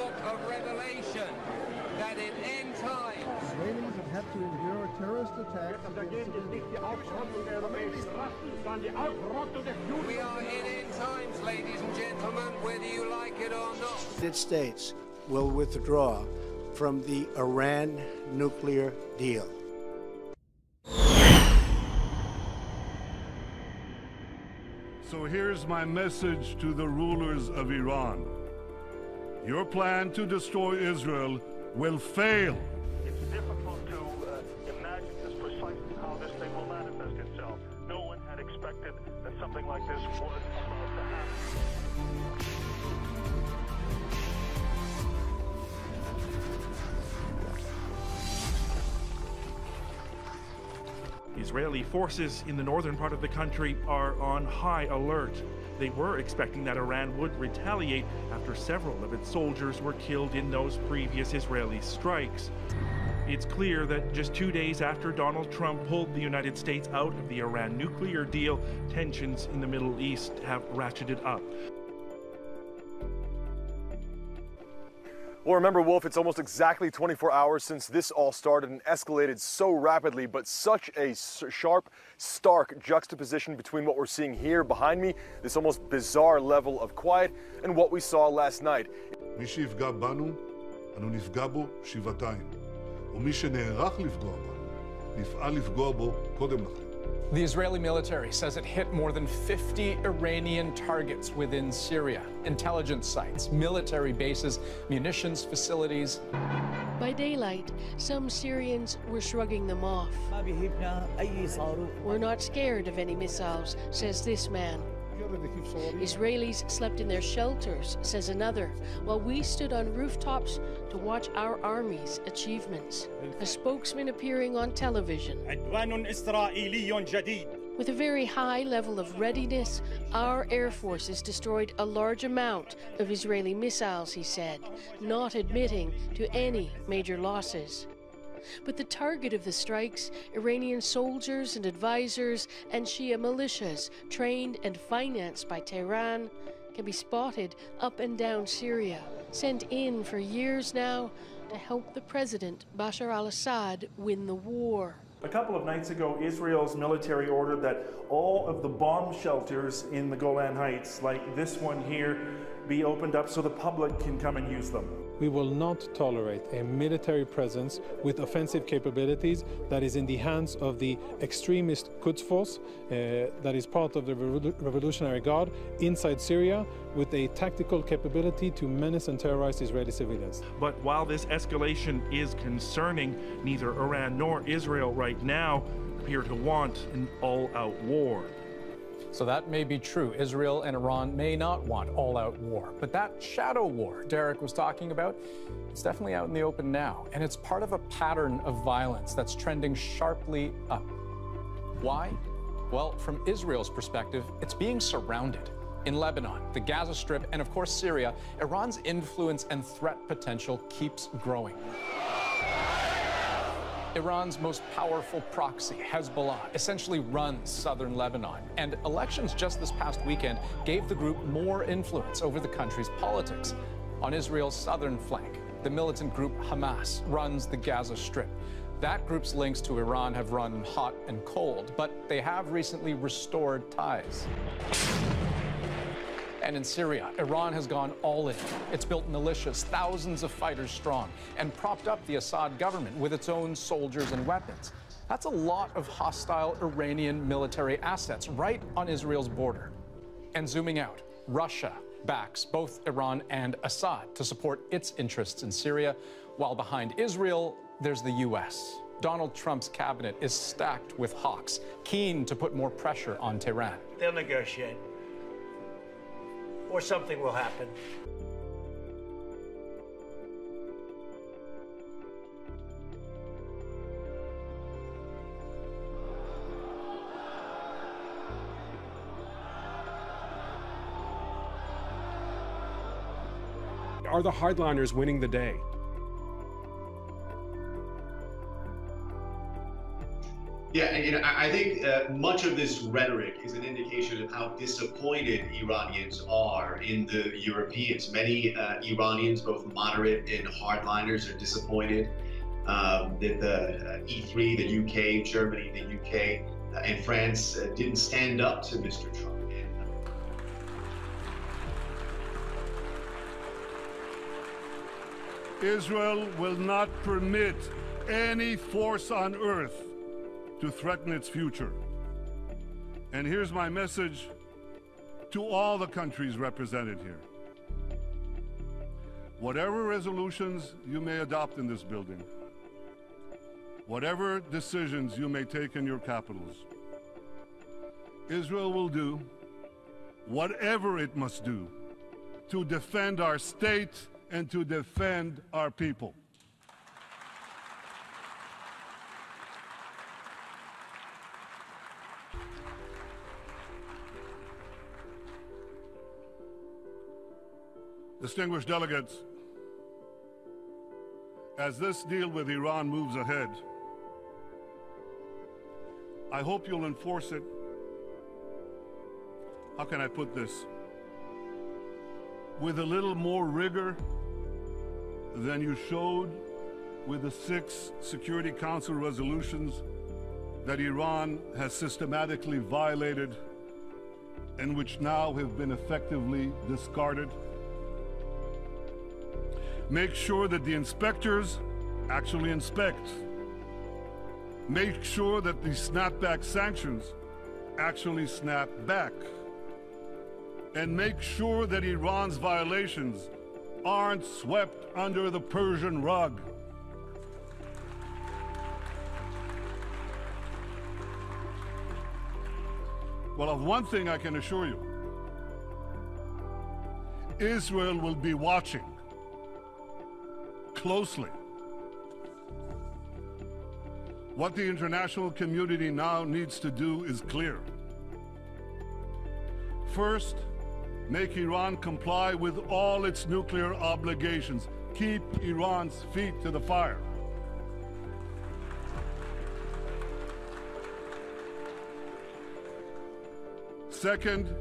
book of Revelation that in end times Israelis have had to endure terrorist attacks we are in end times, ladies and gentlemen, whether you like it or not. The United States will withdraw from the Iran nuclear deal. So here's my message to the rulers of Iran. Your plan to destroy Israel will fail. It's difficult to imagine just precisely how this thing will manifest itself. No one had expected that something like this was about to happen. Israeli forces in the northern part of the country are on high alert. They were expecting that Iran would retaliate after several of its soldiers were killed in those previous Israeli strikes. It's clear that just 2 days after Donald Trump pulled the United States out of the Iran nuclear deal, tensions in the Middle East have ratcheted up. Well, remember, Wolf, it's almost exactly 24 hours since this all started and escalated so rapidly, but such a sharp, stark juxtaposition between what we're seeing here behind me, this almost bizarre level of quiet, and what we saw last night. מי שיפגע בנו, אנו נפגע בו שבעתיים. ומי שנערך לפגוע בנו, נפעל לפגוע בו קודם לכן. The Israeli military says it hit more than 50 Iranian targets within Syria. Intelligence sites, military bases, munitions facilities. By daylight, some Syrians were shrugging them off. We're not scared of any missiles, says this man. Israelis slept in their shelters, says another, while we stood on rooftops to watch our army's achievements. A spokesman appearing on television. With a very high level of readiness, our air forces destroyed a large amount of Israeli missiles, he said, not admitting to any major losses. But the target of the strikes, Iranian soldiers and advisors and Shia militias trained and financed by Tehran, can be spotted up and down Syria, sent in for years now to help the president Bashar al-Assad win the war. A couple of nights ago, Israel's military ordered that all of the bomb shelters in the Golan Heights, like this one here, be opened up so the public can come and use them. We will not tolerate a military presence with offensive capabilities that is in the hands of the extremist Quds Force, that is part of the Revolutionary Guard inside Syria, with a tactical capability to menace and terrorize Israeli civilians. But while this escalation is concerning, neither Iran nor Israel right now appear to want an all-out war. So that may be true. Israel and Iran may not want all-out war. But that shadow war Derek was talking about, it's definitely out in the open now. And it's part of a pattern of violence that's trending sharply up. Why? Well, from Israel's perspective, it's being surrounded. In Lebanon, the Gaza Strip, and of course Syria, Iran's influence and threat potential keeps growing. Iran's most powerful proxy, Hezbollah, essentially runs southern Lebanon. And elections just this past weekend gave the group more influence over the country's politics. On Israel's southern flank, the militant group Hamas runs the Gaza Strip. That group's links to Iran have run hot and cold, but they have recently restored ties. And in Syria, Iran has gone all in. It's built militias, thousands of fighters strong, and propped up the Assad government with its own soldiers and weapons. That's a lot of hostile Iranian military assets right on Israel's border. And zooming out, Russia backs both Iran and Assad to support its interests in Syria, while behind Israel, there's the U.S. Donald Trump's cabinet is stacked with hawks, keen to put more pressure on Tehran. They'll negotiate. Or something will happen. Are the hardliners winning the day? Yeah, and I think much of this rhetoric is an indication of how disappointed Iranians are in the Europeans. Many Iranians, both moderate and hardliners, are disappointed that the E3, the UK, Germany, the UK, and France didn't stand up to Mr. Trump. Israel will not permit any force on earth to threaten its future. And here's my message to all the countries represented here. Whatever resolutions you may adopt in this building, whatever decisions you may take in your capitals, Israel will do whatever it must do to defend our state and to defend our people. Distinguished delegates, as this deal with Iran moves ahead, I hope you'll enforce it. How can I put this? With a little more rigor than you showed with the 6 Security Council resolutions that Iran has systematically violated and which now have been effectively discarded. Make sure that the inspectors actually inspect. Make sure that the snapback sanctions actually snap back. And make sure that Iran's violations aren't swept under the Persian rug. Well, of one thing I can assure you, Israel will be watching closely. What the international community now needs to do is clear. First, make Iran comply with all its nuclear obligations. Keep Iran's feet to the fire. Second,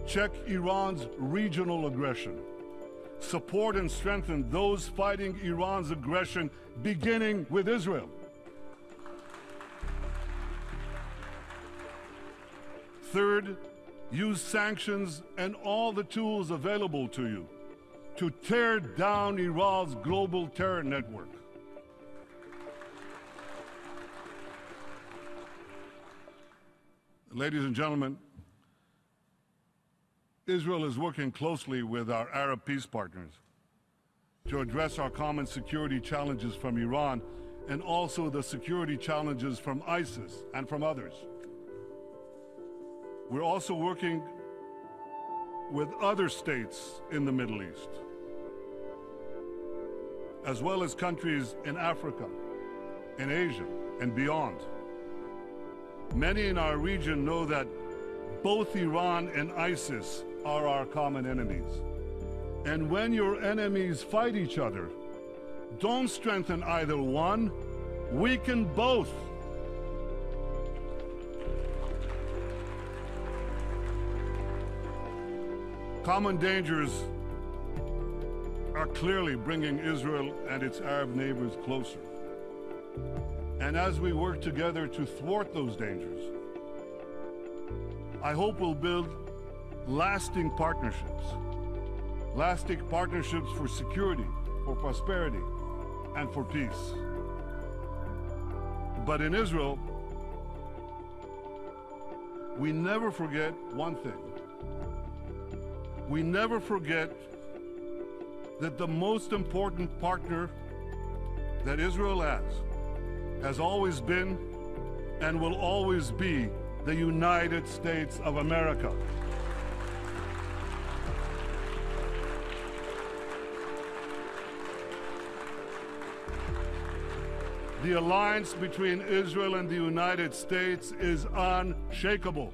check Iran's regional aggression. Support and strengthen those fighting Iran's aggression, beginning with Israel. Third, use sanctions and all the tools available to you to tear down Iran's global terror network. Ladies and gentlemen, Israel is working closely with our Arab peace partners to address our common security challenges from Iran and also the security challenges from ISIS and from others. We're also working with other states in the Middle East, as well as countries in Africa, in Asia, and beyond. Many in our region know that both Iran and ISIS are our common enemies. And when your enemies fight each other, don't strengthen either one, weaken both. Common dangers are clearly bringing Israel and its Arab neighbors closer. And as we work together to thwart those dangers, I hope we'll build lasting partnerships for security, for prosperity, and for peace. But in Israel, we never forget one thing. We never forget that the most important partner that Israel has always been and will always be the United States of America. The alliance between Israel and the United States is unshakable.